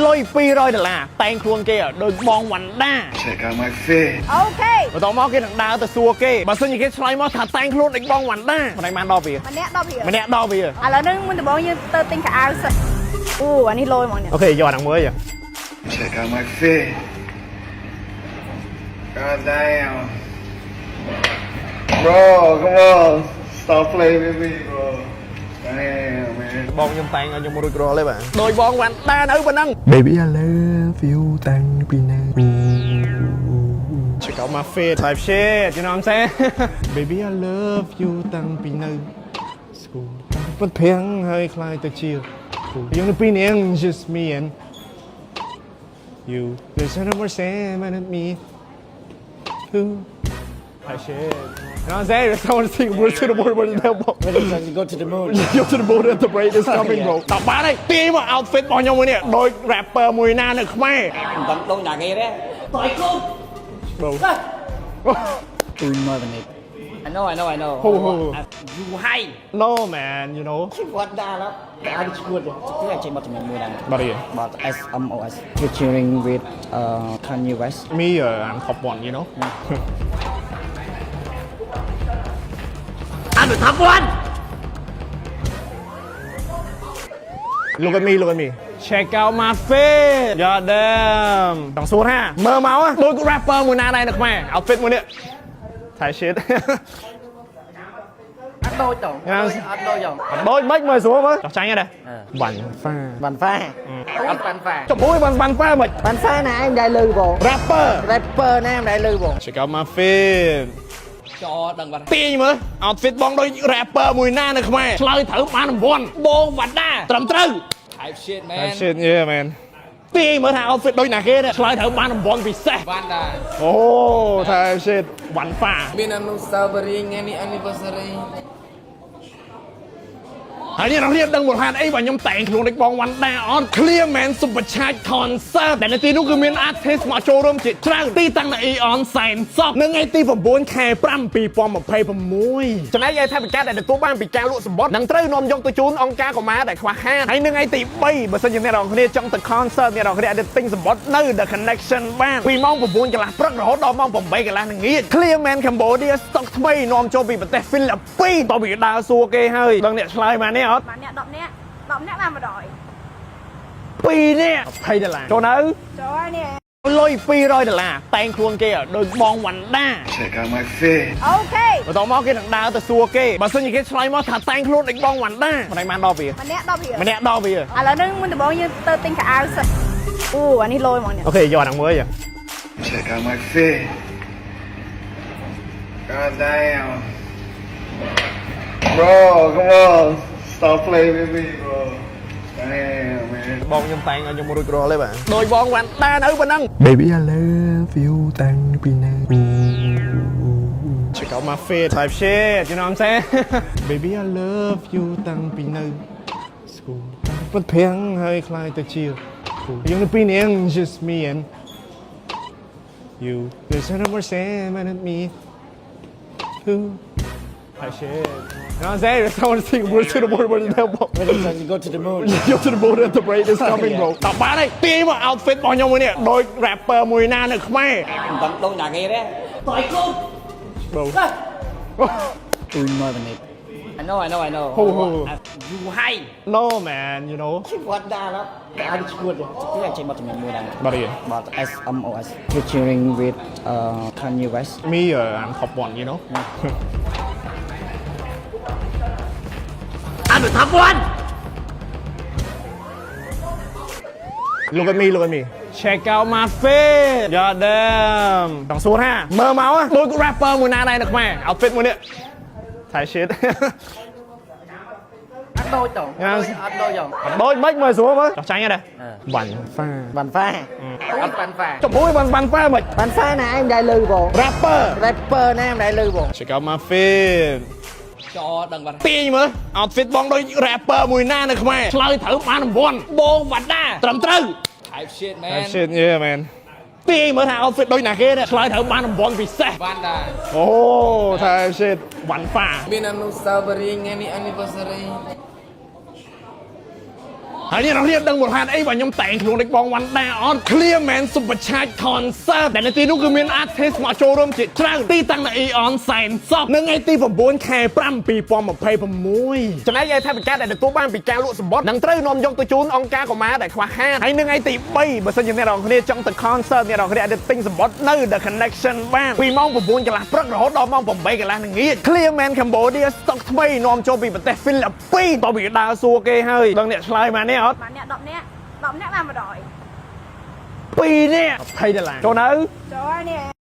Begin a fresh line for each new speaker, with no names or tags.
លុយ$200តែងខ្លួនគេដោយបងវ៉ាន់ដា
Check out my face.
អូខេ
បន្ទាប់មកគេនឹងដើរទៅសួរគេបើសិនជាគេឆ្លើយមកថាតែងខ្លួនដូចបងវ៉ាន់ដាម្ដងបានដល់វា
ម្នាក់ដល់វា
ម្នាក់ដល់វា
ឥឡូវនេះមុនដំបូងយើងទៅទិញខោអាវសិនអូអានេះលយហ្មងនេះ
អូខេយកអាហ្នឹងមើលយ
Check out my face. God damn. Bro, come on. Stop playing with me, bro. Damn, man.
បងខ្ញុំតែងឲ្យខ្ញុំរួចរាល់ទេបាទដោយបងវ៉ាន់ដានៅប៉ុណ្ណឹង
Baby I love you តាំងពីនៅ
Check out my face type shit you know what I'm saying Baby I love you តាំងពីនៅ school ពិតព្រៀងហើយខ្លាយទៅជាយើងនៅពីរនាក់ just me and you there's no more Sam and me who type shit you know what I'm saying someone sing words to the moon but it's never
Go to the moon.
Go to the moon and the break is coming bro ដល់បានហើយទីមក outfit របស់ខ្ញុំមួយនេះដូច rapper មួយណានៅខ្មែរ
Tận đôi nhà nghe đấy. Tội con.
bro
Tôi nói về này. I know.
Who?
You hay.
no man you know
What đa lắm. Anh good. Thế là trên mặt mình mua đằng.
But yeah.
But SMOS featuring with Kanye West.
Me I'm top one you know
Anh được top one.
look at me check out my face god damn ต้องសួរថាមើលមកដូច rapper មួយណាដែរនៅខ្មែរ outfit មួយនេះ Thai shit
Anh đôi tổng. Anh đôi dòng.
ដូចមិនមើលស្រួលមើលចោះចាញ់ទេវ៉ាន់ហ្វា
Bàn pha. Anh bàn pha.
ចុះមួយវ៉ាន់ហ្វាមិន
Bàn pha này em đại lư bộ.
rapper
Rapper này em đại lư bộ.
check out my face
Cho đằng bàn.
ទាញមើល outfit បងដូច rapper មួយណានៅខ្មែរឆ្លើយត្រូវបានរង្វាន់បងវ៉ាន់ដាត្រឹមត្រូវ
Type shit
Thai
man.
shit yeah man ទាញមើលថា outfit ដូចណាគេទេឆ្លើយត្រូវបានរង្វាន់ពិសេស
Vanda.
អូ Thai shit វ៉ាន់ហ្វា
Bin anniversary any anniversary.
ហើយនេះเราเรียกដឹងមកថាអីបើខ្ញុំតែងខ្លួនដូចបងវ៉ាន់ដាអត់ clear man super charge concert ដែលនៅទីនោះគឺមាន artist មកចូលរួមជាច្រើនទីតាំងនៅ Eon Sign Shop នៅថ្ងៃទី9 ខែ 5 2026ចំណែកឯថវិកាដែលទទួលបានពីការលក់សម្បត្តិនឹងត្រូវនាំយកទៅជូនអង្គការកុមារដែលខ្វះខាតហើយនៅថ្ងៃទី3បើសិនជាអ្នកនរគ្នាចង់ទៅ concert អ្នកនរគ្នាអាចទៅទិញសម្បត្តិនៅ The Connection បានពីម៉ោង 9 កន្លះព្រឹករហូតដល់ម៉ោង 8 កន្លះល្ងាច Clear Man Cambodia stock ថ្មីនាំចូលពីប្រទេសហ្វីលីពីនតោះវាដើរសួរគេហើយដឹងអ្នកឆ្លើយមកនេះអត់
បានអ្នក10នាក់បានម្ដង
2នាក់$20ចូលនៅ
ចូលហើយនេះ
លុយ$200តែងខ្លួនគេដោយបងវ៉ាន់ដា
Check out my face.
អូខេ
បន្ទាប់មកគេនឹងដើរទៅសួរគេបើសិនជាគេឆ្លើយមកថាតែងខ្លួនដូចបងវ៉ាន់ដាម្ដងបានដល់វា
ម្នាក់ដល់វា
ម្នាក់ដល់វា
ឥឡូវនេះមុនដំបូងយើងទៅទិញខោអាវសិនអូអានេះលយហ្មងនេះ
អូខេយកអាហ្នឹងមើលយ
Check out my face. God damn. Bro, come on. Stop playing with me, bro. Damn, man.
បងខ្ញុំតែងឲ្យខ្ញុំរួចរាល់ទេបាទដោយបងវ៉ាន់ដានៅប៉ុណ្ណឹង
Baby I love you តាំងពីនៅ
check out my face type shit you know what I'm saying Baby I love you តាំងពីនៅ school ពិតព្រៀងហើយខ្លាយទៅជាយើងនៅពីរនាក់ just me and you there's no more Sam and me who type shit you know what I'm saying someone sing words to the moon but it's never
Go to the moon.
Go to the moon and the break is coming bro ដល់បានហើយទាញមក outfit របស់ខ្ញុំមួយនេះដូច rapper មួយណានៅខ្មែរ
Tận đôi nhà nghe đấy. Tội con.
bro
Tôi nói về này. I know.
Who?
You hay.
no man you know
What đa lắm. Anh good. Thế là trên mặt mình mua đằng.
but yeah
But SMOS featuring with Kanye West.
me I'm top one you know
Anh được top one.
look at me check out my face god damn ต้องសួរថាមើលមកដូច rapper មួយណាដែរនៅខ្មែរ outfit មួយនេះ Thai shit
Anh đôi tổng. Anh đôi dòng.
ដូចមិនមើលស្រួលមើលចោះចាញ់ទេវ៉ាន់ហ្វា
Bàn pha. Anh bàn pha.
ចុះមួយវ៉ាន់ហ្វាមិន
Bàn pha này em đại lư bộ.
rapper
Rapper này em đại lư bộ.
check out my face
Cho đằng bàn.
ទាញមើល outfit បងដូច rapper មួយណានៅខ្មែរឆ្លើយត្រូវបានរង្វាន់បងវ៉ាន់ដាត្រឹមត្រូវ
Type shit
That
man.
shit yeah man ទាញមើលថា outfit ដូចណាគេទេឆ្លើយត្រូវបានរង្វាន់ពិសេស
Vanda.
អូ Thai shit វ៉ាន់ហ្វា
Bin anniversary any anniversary.
ហើយនេះเราเรียกដឹងមូលហេតុអីបើខ្ញុំតែងខ្លួនលេខបងវ៉ាន់ដាអត់ Clear Man Super Charge Concert ដែលនៅទីនោះគឺមាន artist មកចូលរួមជាច្រើនទីតាំងនៅ Eon សែនសុខនៅថ្ងៃទី9 ខែ 5 2026ចំណែកឯថវិកាដែលទទួលបានពីការលក់សម្បត្តិនឹងត្រូវនាំយកទៅជូនអង្គការកុមារដែលខ្វះខាតហើយនៅថ្ងៃទី3បើសិនជាអ្នកនរគ្នាចង់ទៅ concert អ្នកនរគ្នាអាចទិញសម្បត្តិនៅ The Connection បានពីម៉ោង 9 កន្លះព្រឹករហូតដល់ម៉ោង 8 កន្លះល្ងាច Clear Man Cambodia ស្តុកថ្មីនាំចូលពីប្រទេសហ្វីលីពីនតោះវាដើរសួរគេហើយដឹងអ្នកឆ្លើយមកនេះអត់
Bạn nè, đọc nè. Đọc nè làm mà đòi.
2 នាក់$20ចូលនៅ
Trời ơi nè.